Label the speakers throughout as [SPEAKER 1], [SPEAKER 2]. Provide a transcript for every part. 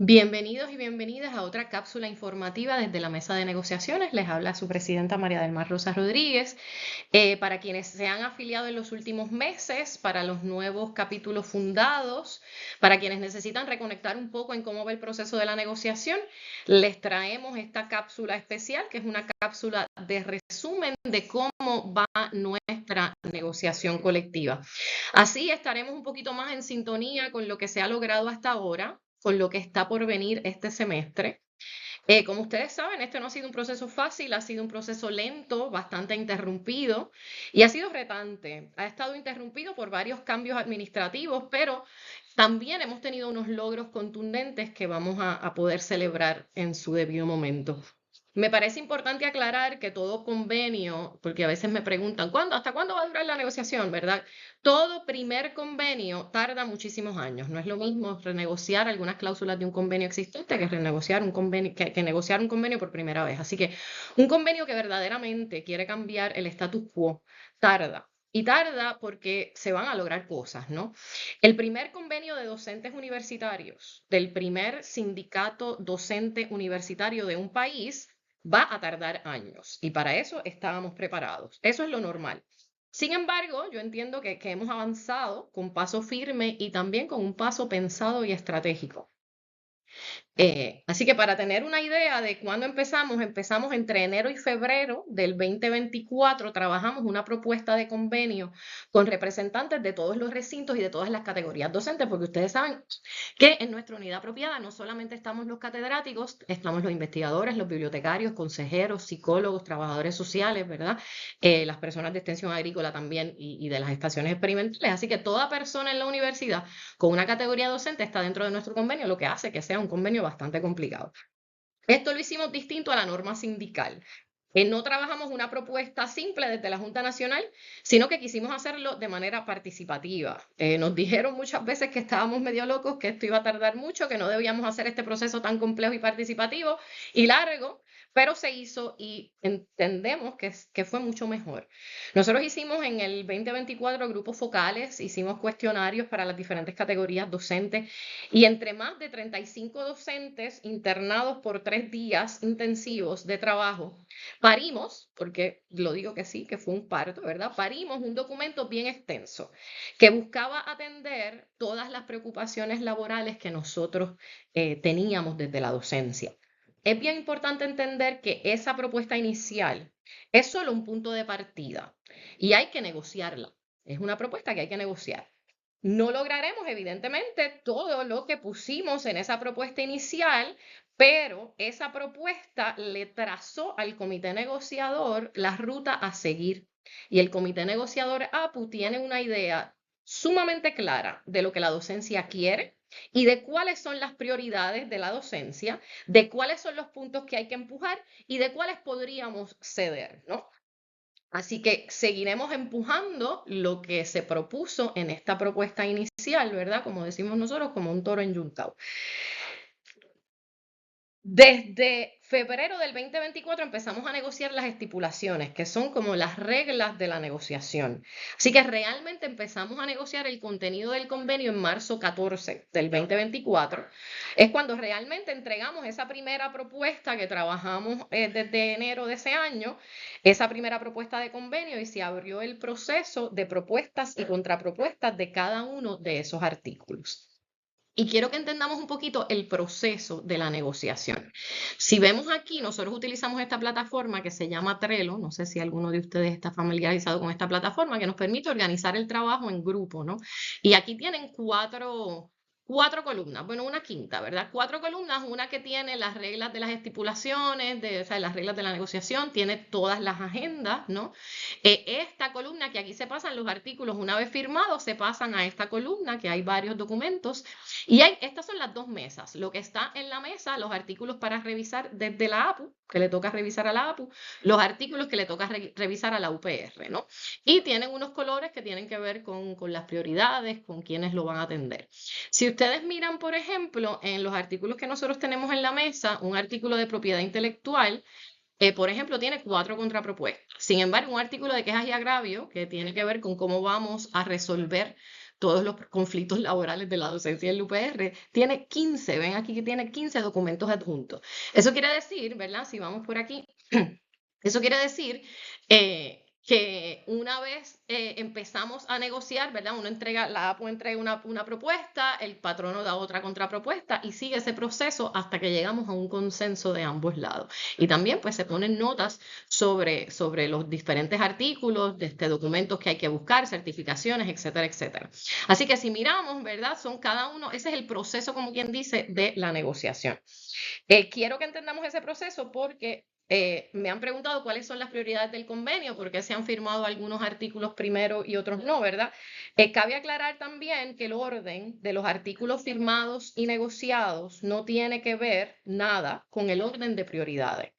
[SPEAKER 1] Bienvenidos y bienvenidas a otra cápsula informativa desde la mesa de negociaciones. Les habla su presidenta María del Mar Rosa Rodríguez. Para quienes se han afiliado en los últimos meses, para los nuevos capítulos fundados, para quienes necesitan reconectar un poco en cómo va el proceso de la negociación, les traemos esta cápsula especial, que es una cápsula de resumen de cómo va nuestra negociación colectiva. Así estaremos un poquito más en sintonía con lo que se ha logrado hasta ahora, con lo que está por venir este semestre. Como ustedes saben, este no ha sido un proceso fácil, ha sido un proceso lento, bastante interrumpido y ha sido retante. Ha estado interrumpido por varios cambios administrativos, pero también hemos tenido unos logros contundentes que vamos a poder celebrar en su debido momento. Me parece importante aclarar que todo convenio, porque a veces me preguntan, hasta cuándo va a durar la negociación, ¿verdad? Todo primer convenio tarda muchísimos años. No es lo mismo renegociar algunas cláusulas de un convenio existente que renegociar un convenio, que negociar un convenio por primera vez. Así que un convenio que verdaderamente quiere cambiar el status quo tarda. Y tarda porque se van a lograr cosas, ¿no? El primer convenio de docentes universitarios, del primer sindicato docente universitario de un país, va a tardar años y para eso estábamos preparados. Eso es lo normal. Sin embargo, yo entiendo que hemos avanzado con paso firme y también con un paso pensado y estratégico. Así que para tener una idea de cuándo empezamos entre enero y febrero del 2024, trabajamos una propuesta de convenio con representantes de todos los recintos y de todas las categorías docentes, porque ustedes saben que en nuestra unidad apropiada no solamente estamos los catedráticos, estamos los investigadores, los bibliotecarios, consejeros, psicólogos, trabajadores sociales, ¿verdad? Las personas de extensión agrícola también y de las estaciones experimentales. Así que toda persona en la universidad con una categoría docente está dentro de nuestro convenio, lo que hace que sea un convenio bastante complicado. Esto lo hicimos distinto a la norma sindical. No trabajamos una propuesta simple desde la Junta Nacional, sino que quisimos hacerlo de manera participativa. Nos dijeron muchas veces que estábamos medio locos, que esto iba a tardar mucho, que no debíamos hacer este proceso tan complejo y participativo y largo, pero se hizo y entendemos que fue mucho mejor. Nosotros hicimos en el 2024 grupos focales, hicimos cuestionarios para las diferentes categorías docentes y entre más de 35 docentes internados por 3 días intensivos de trabajo, parimos, porque lo digo que sí, que fue un parto, ¿verdad? Parimos un documento bien extenso que buscaba atender todas las preocupaciones laborales que nosotros teníamos desde la docencia. Es bien importante entender que esa propuesta inicial es solo un punto de partida y hay que negociarla. Es una propuesta que hay que negociar. No lograremos, evidentemente, todo lo que pusimos en esa propuesta inicial, pero esa propuesta le trazó al comité negociador la ruta a seguir. Y el comité negociador APU tiene una idea sumamente clara de lo que la docencia quiere y de cuáles son las prioridades de la docencia, de cuáles son los puntos que hay que empujar y de cuáles podríamos ceder, ¿no? Así que seguiremos empujando lo que se propuso en esta propuesta inicial, ¿verdad? Como decimos nosotros, como un toro enyuntado. Desde febrero del 2024 empezamos a negociar las estipulaciones, que son como las reglas de la negociación. Así que realmente empezamos a negociar el contenido del convenio en marzo 14 del 2024. Es cuando realmente entregamos esa primera propuesta que trabajamos desde enero de ese año, esa primera propuesta de convenio, y se abrió el proceso de propuestas y contrapropuestas de cada uno de esos artículos. Y quiero que entendamos un poquito el proceso de la negociación. Si vemos aquí, nosotros utilizamos esta plataforma que se llama Trello. No sé si alguno de ustedes está familiarizado con esta plataforma que nos permite organizar el trabajo en grupo, ¿no? Y aquí tienen cuatro columnas, bueno, una quinta, ¿verdad? 4 columnas, una que tiene las reglas de las estipulaciones, o sea, las reglas de la negociación, tiene todas las agendas, ¿no? Esta columna que aquí se pasan los artículos, una vez firmados, se pasan a esta columna que hay varios documentos y estas son las dos mesas. Lo que está en la mesa, los artículos para revisar desde la APU, que le toca revisar a la APU, los artículos que le toca revisar a la UPR, ¿no? Y tienen unos colores que tienen que ver con las prioridades, con quienes lo van a atender. Si ustedes miran, por ejemplo, en los artículos que nosotros tenemos en la mesa, un artículo de propiedad intelectual, por ejemplo, tiene 4 contrapropuestas. Sin embargo, un artículo de quejas y agravio que tiene que ver con cómo vamos a resolver todos los conflictos laborales de la docencia en el UPR, tiene 15, ven aquí que tiene 15 documentos adjuntos. Eso quiere decir, ¿verdad? Si vamos por aquí, eso quiere decir que una vez empezamos a negociar, ¿verdad? La APO entrega una propuesta, el patrono da otra contrapropuesta y sigue ese proceso hasta que llegamos a un consenso de ambos lados. Y también pues se ponen notas sobre los diferentes artículos de este documentos que hay que buscar, certificaciones, etcétera, etcétera. Así que si miramos, ¿verdad? Son cada uno, ese es el proceso, como quien dice, de la negociación. Quiero que entendamos ese proceso porque me han preguntado cuáles son las prioridades del convenio, por qué se han firmado algunos artículos primero y otros no, ¿verdad? Cabe aclarar también que el orden de los artículos firmados y negociados no tiene que ver nada con el orden de prioridades.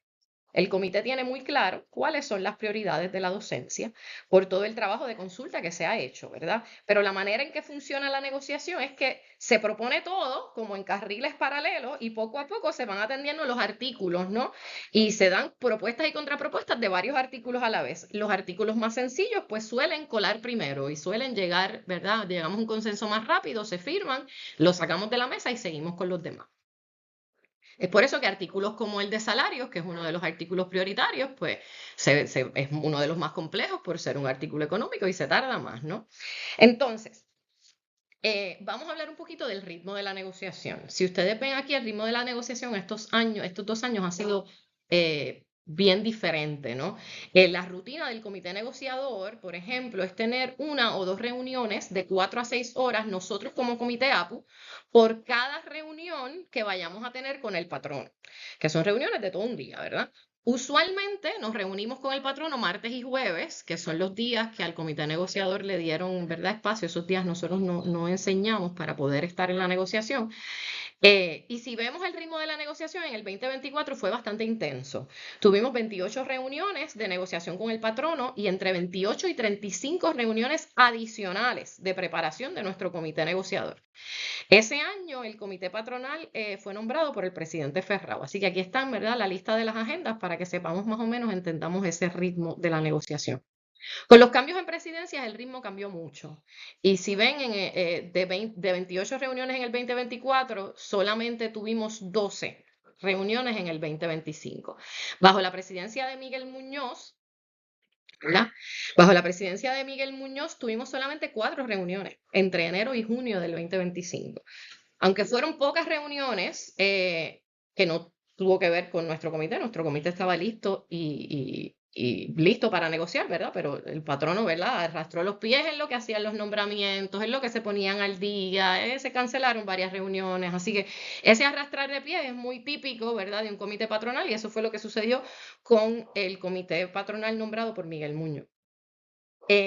[SPEAKER 1] El comité tiene muy claro cuáles son las prioridades de la docencia por todo el trabajo de consulta que se ha hecho, ¿verdad? Pero la manera en que funciona la negociación es que se propone todo como en carriles paralelos y poco a poco se van atendiendo los artículos, ¿no? Y se dan propuestas y contrapropuestas de varios artículos a la vez. Los artículos más sencillos pues suelen colar primero y suelen llegar, ¿verdad? Llegamos a un consenso más rápido, se firman, los sacamos de la mesa y seguimos con los demás. Es por eso que artículos como el de salarios, que es uno de los artículos prioritarios, pues es uno de los más complejos por ser un artículo económico y se tarda más, ¿no? Entonces, vamos a hablar un poquito del ritmo de la negociación. Si ustedes ven aquí, el ritmo de la negociación estos 2 años ha sido bien diferente, ¿no? La rutina del comité negociador, por ejemplo, es tener 1 o 2 reuniones de 4 a 6 horas, nosotros como comité APU, por cada reunión que vayamos a tener con el patrono, que son reuniones de todo un día, ¿verdad? Usualmente nos reunimos con el patrono martes y jueves, que son los días que al comité negociador le dieron, ¿verdad?, espacio. Esos días nosotros no enseñamos para poder estar en la negociación. Y si vemos el ritmo de la negociación, en el 2024 fue bastante intenso. Tuvimos 28 reuniones de negociación con el patrono y entre 28 y 35 reuniones adicionales de preparación de nuestro comité negociador. Ese año el comité patronal fue nombrado por el presidente Ferrao. Así que aquí están, ¿verdad?, la lista de las agendas para que sepamos más o menos, entendamos ese ritmo de la negociación. Con los cambios en presidencias el ritmo cambió mucho. Y si ven, de 28 reuniones en el 2024, solamente tuvimos 12 reuniones en el 2025. Bajo la presidencia de Miguel Muñoz, ¿verdad? Bajo la presidencia de Miguel Muñoz tuvimos solamente 4 reuniones entre enero y junio del 2025. Aunque fueron pocas reuniones, que no tuvo que ver con nuestro comité estaba listo y listo para negociar, ¿verdad? Pero el patrono, ¿verdad?, arrastró los pies en lo que hacían los nombramientos, en lo que se ponían al día, se cancelaron varias reuniones, así que ese arrastrar de pies es muy típico, ¿verdad?, de un comité patronal y eso fue lo que sucedió con el comité patronal nombrado por Miguel Muñoz.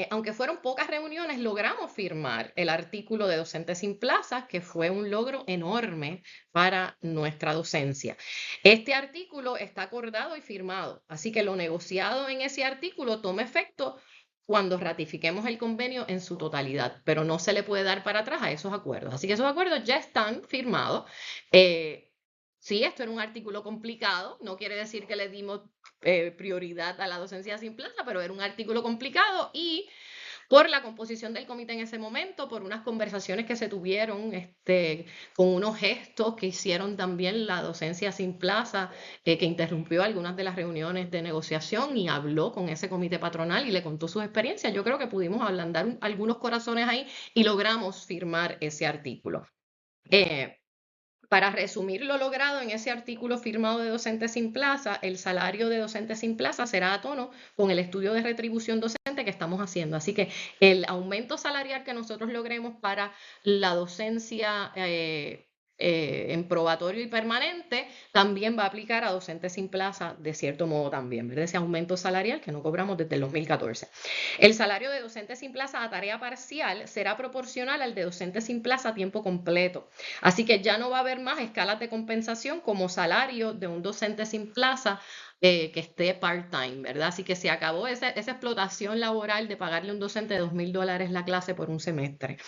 [SPEAKER 1] Aunque fueron pocas reuniones, logramos firmar el artículo de Docentes sin Plazas, que fue un logro enorme para nuestra docencia. Este artículo está acordado y firmado, así que lo negociado en ese artículo toma efecto cuando ratifiquemos el convenio en su totalidad, pero no se le puede dar para atrás a esos acuerdos. Así que esos acuerdos ya están firmados. Sí, esto era un artículo complicado, no quiere decir que le dimos prioridad a la docencia sin plaza, pero era un artículo complicado y por la composición del comité en ese momento, por unas conversaciones que se tuvieron, con unos gestos que hicieron también la docencia sin plaza, que interrumpió algunas de las reuniones de negociación y habló con ese comité patronal y le contó sus experiencias. Yo creo que pudimos ablandar algunos corazones ahí y logramos firmar ese artículo. Para resumir lo logrado en ese artículo firmado de Docentes sin Plaza, el salario de Docentes sin Plaza será a tono con el estudio de retribución docente que estamos haciendo. Así que el aumento salarial que nosotros logremos para la docencia en probatorio y permanente también va a aplicar a Docentes sin Plaza de cierto modo también, ¿verdad? Ese aumento salarial que no cobramos desde el 2014. El salario de Docentes sin Plaza a tarea parcial será proporcional al de Docentes sin Plaza a tiempo completo. Así que ya no va a haber más escalas de compensación como salario de un docente sin plaza que esté part-time, ¿verdad? Así que se acabó esa explotación laboral de pagarle a un docente de $2,000 la clase por un semestre.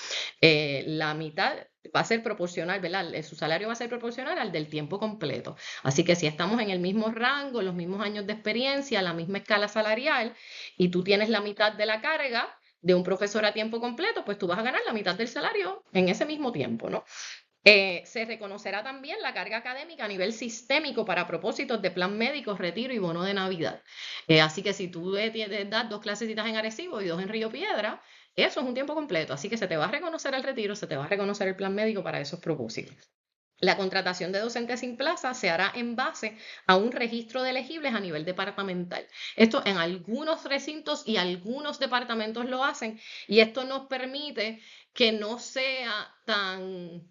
[SPEAKER 1] La mitad va a ser proporcional, ¿verdad? Su salario va a ser proporcional al del tiempo completo. Así que si estamos en el mismo rango, los mismos años de experiencia, la misma escala salarial, y tú tienes la mitad de la carga, de un profesor a tiempo completo, pues tú vas a ganar la mitad del salario en ese mismo tiempo, ¿no? Se reconocerá también la carga académica a nivel sistémico para propósitos de plan médico, retiro y bono de Navidad. Así que si tú das 2 clasecitas en Arecibo y 2 en Río Piedra, eso es un tiempo completo. Así que se te va a reconocer el retiro, se te va a reconocer el plan médico para esos propósitos. La contratación de docentes sin plaza se hará en base a un registro de elegibles a nivel departamental. Esto en algunos recintos y algunos departamentos lo hacen y esto nos permite que no sea tan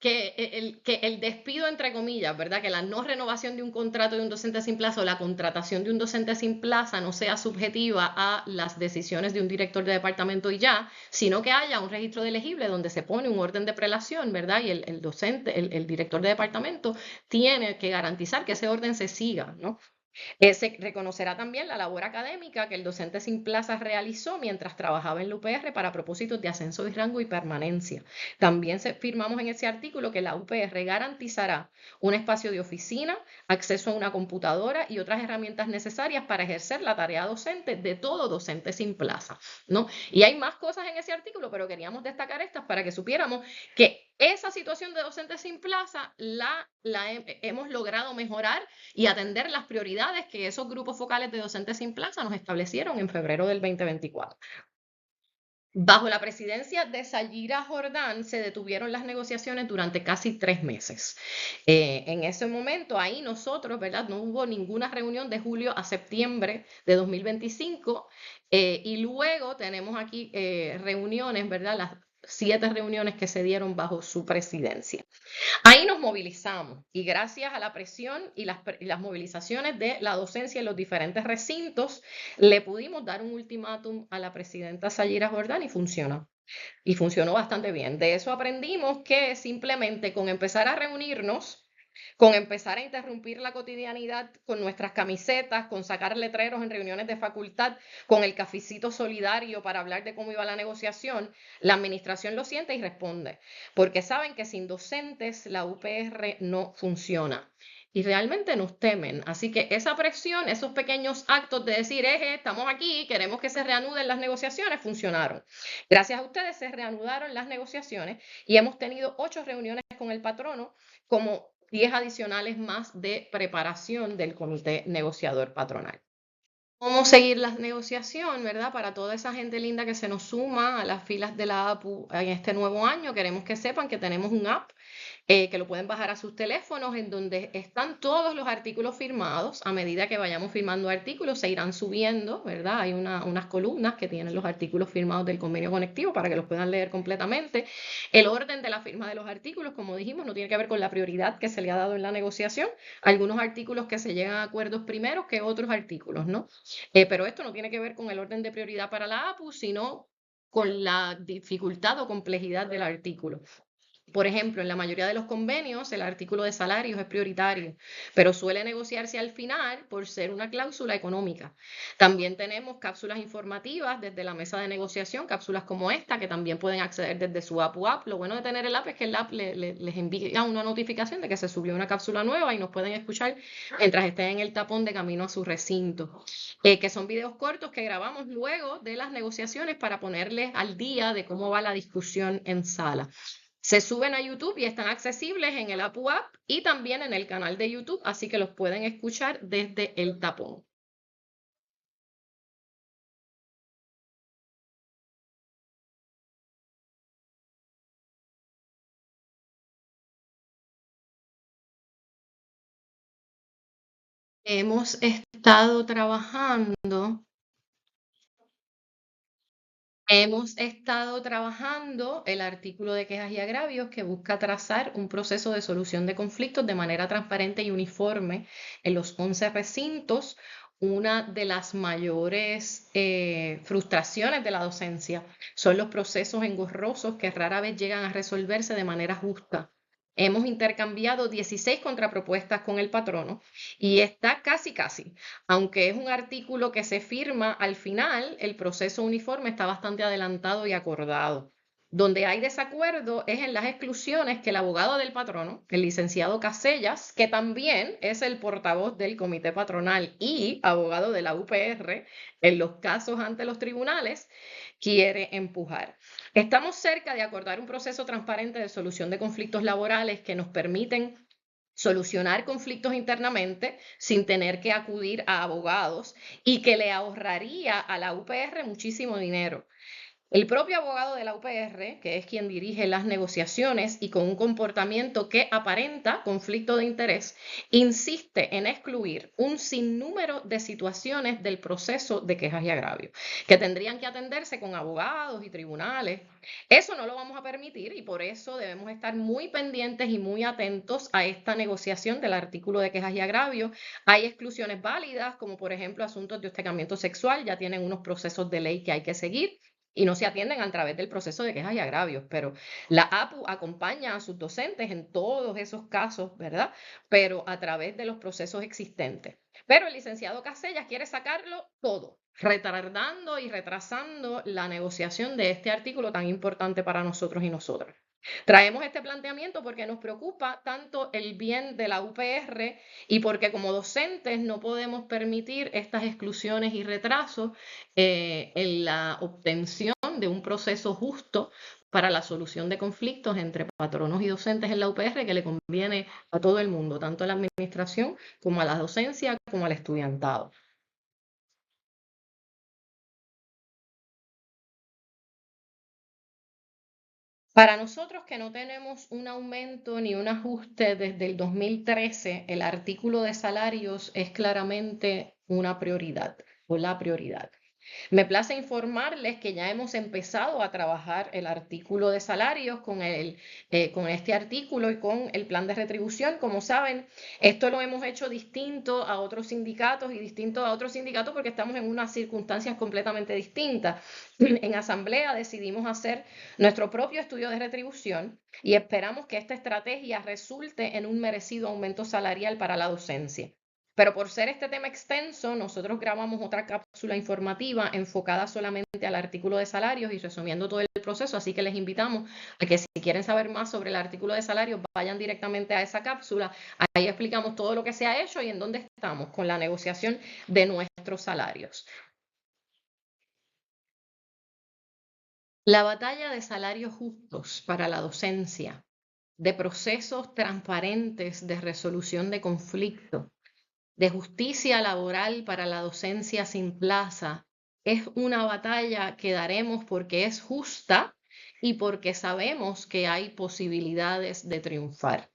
[SPEAKER 1] que el despido, entre comillas, ¿verdad? Que la no renovación de un contrato de un docente sin plaza o la contratación de un docente sin plaza no sea subjetiva a las decisiones de un director de departamento y ya, sino que haya un registro de elegible donde se pone un orden de prelación, ¿verdad? Y el docente, el director de departamento tiene que garantizar que ese orden se siga, ¿no? Se reconocerá también la labor académica que el docente sin plaza realizó mientras trabajaba en la UPR para propósitos de ascenso de rango y permanencia. También firmamos en ese artículo que la UPR garantizará un espacio de oficina, acceso a una computadora y otras herramientas necesarias para ejercer la tarea docente de todo docente sin plaza, ¿no? Y hay más cosas en ese artículo, pero queríamos destacar estas para que supiéramos que esa situación de docentes sin plaza hemos logrado mejorar y atender las prioridades que esos grupos focales de docentes sin plaza nos establecieron en febrero del 2024. Bajo la presidencia de Sayira Jordán se detuvieron las negociaciones durante casi 3 meses. En ese momento, ahí nosotros, ¿verdad? No hubo ninguna reunión de julio a septiembre de 2025 y luego tenemos aquí reuniones, ¿verdad? Las 7 reuniones que se dieron bajo su presidencia. Ahí nos movilizamos y gracias a la presión y las movilizaciones de la docencia en los diferentes recintos, le pudimos dar un ultimátum a la presidenta Sayira Jordán y funcionó. Y funcionó bastante bien. De eso aprendimos que simplemente con empezar a reunirnos, con empezar a interrumpir la cotidianidad con nuestras camisetas, con sacar letreros en reuniones de facultad, con el cafecito solidario para hablar de cómo iba la negociación, la administración lo siente y responde, porque saben que sin docentes la UPR no funciona. Y realmente nos temen. Así que esa presión, esos pequeños actos de decir, estamos aquí, queremos que se reanuden las negociaciones, funcionaron. Gracias a ustedes se reanudaron las negociaciones y hemos tenido 8 reuniones con el patrono como 10 adicionales más de preparación del comité negociador patronal. ¿Cómo seguir la negociación, verdad? Para toda esa gente linda que se nos suma a las filas de la APU en este nuevo año, queremos que sepan que tenemos un app que lo pueden bajar a sus teléfonos, en donde están todos los artículos firmados. A medida que vayamos firmando artículos, se irán subiendo, ¿verdad? Hay unas columnas que tienen los artículos firmados del convenio conectivo para que los puedan leer completamente. El orden de la firma de los artículos, como dijimos, no tiene que ver con la prioridad que se le ha dado en la negociación. Algunos artículos que se llegan a acuerdos primero que otros artículos, ¿no? Pero esto no tiene que ver con el orden de prioridad para la APU, sino con la dificultad o complejidad del artículo. Por ejemplo, en la mayoría de los convenios el artículo de salarios es prioritario, pero suele negociarse al final por ser una cláusula económica. También tenemos cápsulas informativas desde la mesa de negociación, cápsulas como esta, que también pueden acceder desde su app. Lo bueno de tener el app es que el app les envía una notificación de que se subió una cápsula nueva y nos pueden escuchar mientras estén en el tapón de camino a su recinto. Que son videos cortos que grabamos luego de las negociaciones para ponerles al día de cómo va la discusión en sala. Se suben a YouTube y están accesibles en el APU App y también en el canal de YouTube, así que los pueden escuchar desde el tapón. Hemos estado trabajando el artículo de quejas y agravios que busca trazar un proceso de solución de conflictos de manera transparente y uniforme en los 11 recintos. Una de las mayores frustraciones de la docencia son los procesos engorrosos que rara vez llegan a resolverse de manera justa. Hemos intercambiado 16 contrapropuestas con el patrono y está casi. Aunque es un artículo que se firma al final, el proceso uniforme está bastante adelantado y acordado. Donde hay desacuerdo es en las exclusiones que el abogado del patrono, el licenciado Casellas, que también es el portavoz del comité patronal y abogado de la UPR en los casos ante los tribunales, quiere empujar. Estamos cerca de acordar un proceso transparente de solución de conflictos laborales que nos permiten solucionar conflictos internamente sin tener que acudir a abogados y que le ahorraría a la UPR muchísimo dinero. El propio abogado de la UPR, que es quien dirige las negociaciones y con un comportamiento que aparenta conflicto de interés, insiste en excluir un sinnúmero de situaciones del proceso de quejas y agravios, que tendrían que atenderse con abogados y tribunales. Eso no lo vamos a permitir y por eso debemos estar muy pendientes y muy atentos a esta negociación del artículo de quejas y agravios. Hay exclusiones válidas, como por ejemplo asuntos de hostigamiento sexual, ya tienen unos procesos de ley que hay que seguir y no se atienden a través del proceso de quejas y agravios, pero la APU acompaña a sus docentes en todos esos casos, ¿verdad? Pero a través de los procesos existentes. Pero el licenciado Casellas quiere sacarlo todo, retardando y retrasando la negociación de este artículo tan importante para nosotros y nosotras. Traemos este planteamiento porque nos preocupa tanto el bien de la UPR y porque como docentes no podemos permitir estas exclusiones y retrasos en la obtención de un proceso justo para la solución de conflictos entre patronos y docentes en la UPR que le conviene a todo el mundo, tanto a la administración como a la docencia como al estudiantado. Para nosotros que no tenemos un aumento ni un ajuste desde el 2013, el artículo de salarios es claramente una prioridad o la prioridad. Me place informarles que ya hemos empezado a trabajar el artículo de salarios con este artículo y con el plan de retribución. Como saben, esto lo hemos hecho distinto a otros sindicatos y distinto a otros sindicatos porque estamos en unas circunstancias completamente distintas. En asamblea decidimos hacer nuestro propio estudio de retribución y esperamos que esta estrategia resulte en un merecido aumento salarial para la docencia. Pero por ser este tema extenso, nosotros grabamos otra cápsula informativa enfocada solamente al artículo de salarios y resumiendo todo el proceso, así que les invitamos a que si quieren saber más sobre el artículo de salarios, vayan directamente a esa cápsula. Ahí explicamos todo lo que se ha hecho y en dónde estamos con la negociación de nuestros salarios. La batalla de salarios justos para la docencia, de procesos transparentes de resolución de conflictos, de justicia laboral para la docencia sin plaza, es una batalla que daremos porque es justa y porque sabemos que hay posibilidades de triunfar.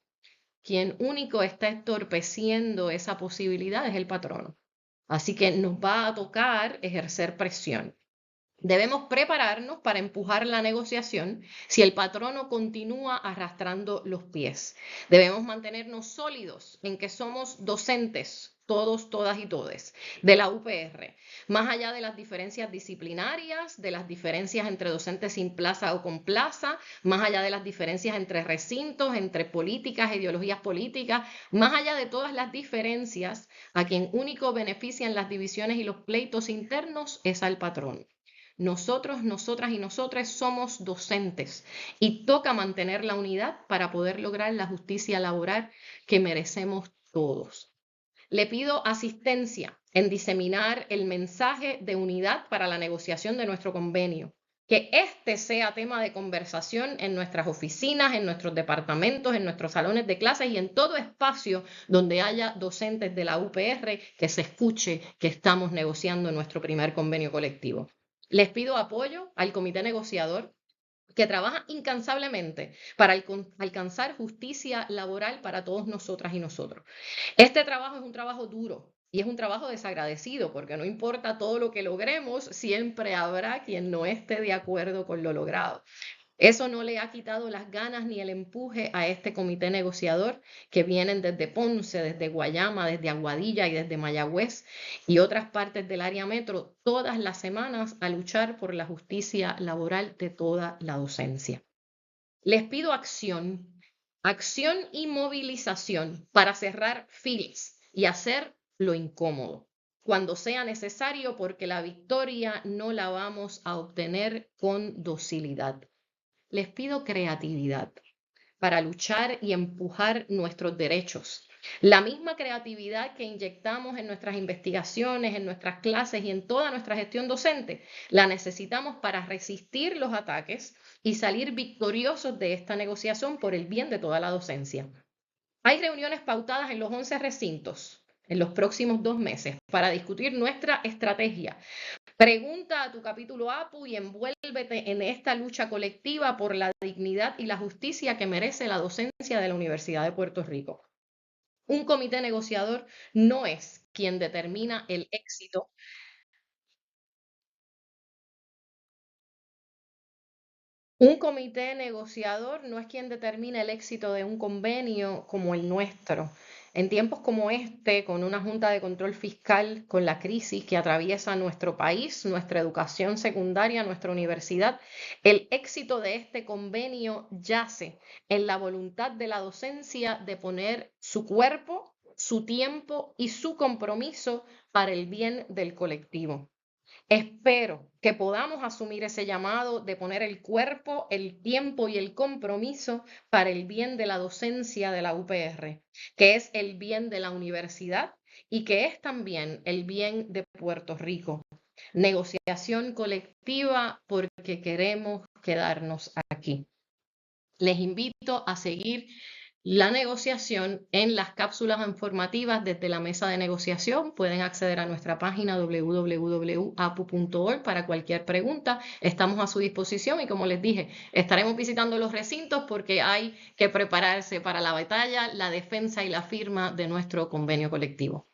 [SPEAKER 1] Quien único está entorpeciendo esa posibilidad es el patrono. Así que nos va a tocar ejercer presión. Debemos prepararnos para empujar la negociación si el patrono continúa arrastrando los pies. Debemos mantenernos sólidos en que somos docentes, todos, todas y todes, de la UPR, más allá de las diferencias disciplinarias, de las diferencias entre docentes sin plaza o con plaza, más allá de las diferencias entre recintos, entre políticas, ideologías políticas, más allá de todas las diferencias, a quien único benefician las divisiones y los pleitos internos es al patrón. Nosotros, nosotras y nosotres somos docentes y toca mantener la unidad para poder lograr la justicia laboral que merecemos todos. Le pido asistencia en diseminar el mensaje de unidad para la negociación de nuestro convenio. Que este sea tema de conversación en nuestras oficinas, en nuestros departamentos, en nuestros salones de clases y en todo espacio donde haya docentes de la UPR que se escuche que estamos negociando nuestro primer convenio colectivo. Les pido apoyo al comité negociador que trabaja incansablemente para alcanzar justicia laboral para todos nosotras y nosotros. Este trabajo es un trabajo duro y es un trabajo desagradecido porque no importa todo lo que logremos, siempre habrá quien no esté de acuerdo con lo logrado. Eso no le ha quitado las ganas ni el empuje a este comité negociador que vienen desde Ponce, desde Guayama, desde Aguadilla y desde Mayagüez y otras partes del área metro todas las semanas a luchar por la justicia laboral de toda la docencia. Les pido acción, acción y movilización para cerrar filas y hacer lo incómodo cuando sea necesario porque la victoria no la vamos a obtener con docilidad. les pido creatividad para luchar y empujar nuestros derechos. La misma creatividad que inyectamos en nuestras investigaciones, en nuestras clases y en toda nuestra gestión docente, la necesitamos para resistir los ataques y salir victoriosos de esta negociación por el bien de toda la docencia. Hay reuniones pautadas en los 11 recintos en los próximos 2 meses para discutir nuestra estrategia. Pregunta a tu capítulo APU y envuélvete en esta lucha colectiva por la dignidad y la justicia que merece la docencia de la Universidad de Puerto Rico. Un comité negociador no es quien determina el éxito. Un comité negociador no es quien determina el éxito de un convenio como el nuestro. En tiempos como este, con una Junta de Control Fiscal, con la crisis que atraviesa nuestro país, nuestra educación secundaria, nuestra universidad, el éxito de este convenio yace en la voluntad de la docencia de poner su cuerpo, su tiempo y su compromiso para el bien del colectivo. Espero que podamos asumir ese llamado de poner el cuerpo, el tiempo y el compromiso para el bien de la docencia de la UPR, que es el bien de la universidad y que es también el bien de Puerto Rico. Negociación colectiva porque queremos quedarnos aquí. Les invito a seguir la negociación en las cápsulas informativas desde la mesa de negociación. Pueden acceder a nuestra página www.apu.org para cualquier pregunta. Estamos a su disposición y como les dije, estaremos visitando los recintos porque hay que prepararse para la batalla, la defensa y la firma de nuestro convenio colectivo.